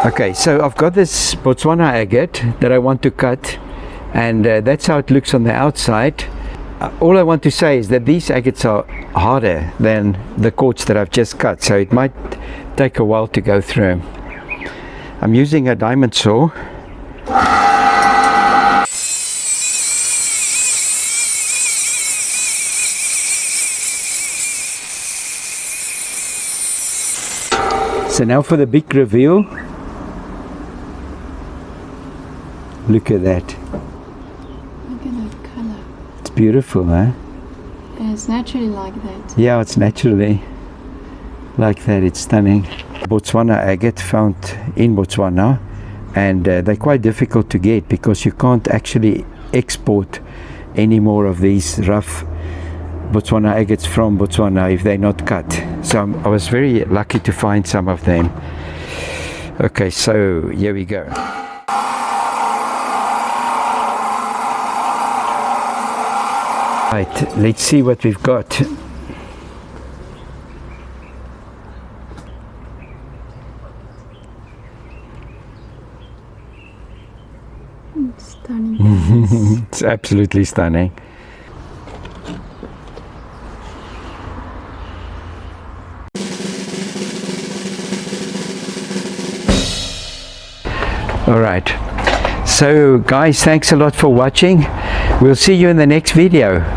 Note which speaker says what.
Speaker 1: Okay, so I've got this Botswana agate that I want to cut, and that's how it looks on the outside. All I want to say is that these agates are harder than the quartz that I've just cut, so it might take a while to go through. I'm using a diamond saw. So now for the big reveal. Look at that.
Speaker 2: Look at that color.
Speaker 1: It's beautiful, huh?
Speaker 2: And it's naturally like that.
Speaker 1: Yeah, it's naturally like that. It's stunning. Botswana agate found in Botswana, and they're quite difficult to get because you can't actually export any more of these rough Botswana agates from Botswana if they're not cut. So I was very lucky to find some of them. Okay, so here we go. Right, let's see what we've got.
Speaker 2: Stunning.
Speaker 1: It's absolutely stunning. All right, so guys, thanks a lot for watching. We'll see you in the next video.